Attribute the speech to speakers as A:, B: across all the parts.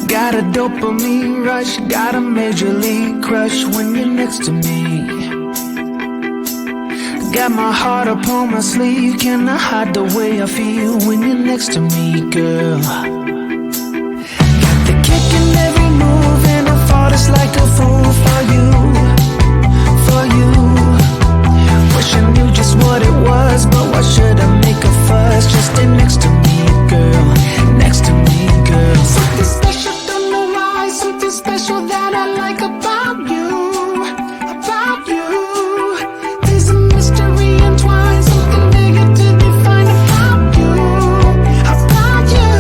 A: Got a dopamine rush, got a major league crush when you're next to me. Got my heart upon my sleeve, can I hide the way I feel when you're next to me, girl? Got the kick in every move and I fall just like a fool for you, for you. Wish I knew just what it was, but why should I make a fuss? Just stay next to me, girl, next to me, girl. Something special, don't know why, something special that I like about you, about you. There's a mystery entwined, something bigger to define about you, about you.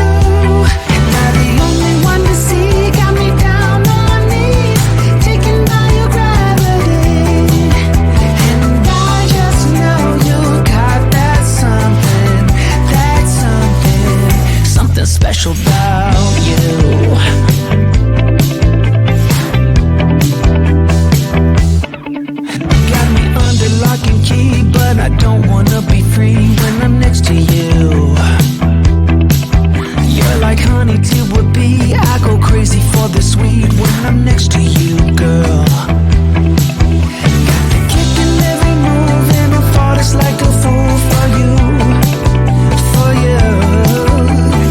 A: And you're the only one to see, got me down on my knees, taken by your gravity. And I just know you got that something, something special about you. Got me under lock and key, but I don't wanna be free when I'm next to you. You're like honey to a bee, I go crazy for the sweet when I'm next to you, girl. Got the kick in every move and I fall just like a fool for you, for you.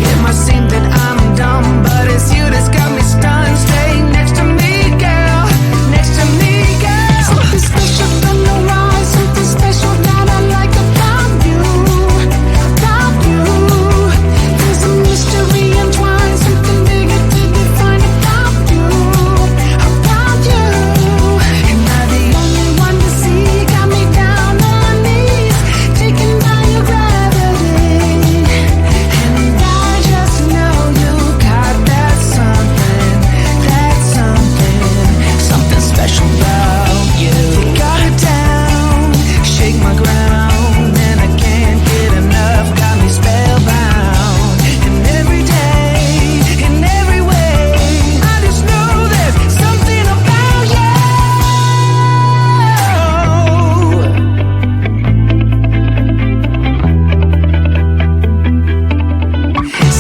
A: It might seem that I'm dumb, but it's you that's got me stunned. Stay next to me, girl, next to me, girl. Something special, don't know why, something special that I like about you, about you. There's a mystery entwined, something bigger to define about you, about you. And I'm the only one to see, got me down on my knees, taken by your gravity. And I just know you got that something, something special about you. You got it down, shake my ground, and I can't get enough, got me spellbound. And every day, in every way, I just know there's something about you.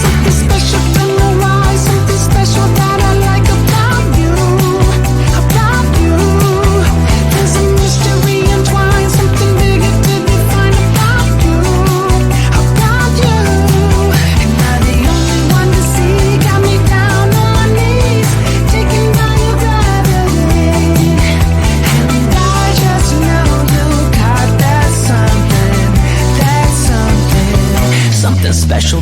A: Something special, don't know why, something special that I like about you, about you. There's a mystery entwined, something bigger to define about you, about you. And I'm the only one to see, got me down on my knees, taken by your gravity. And I just know you got that something, something special.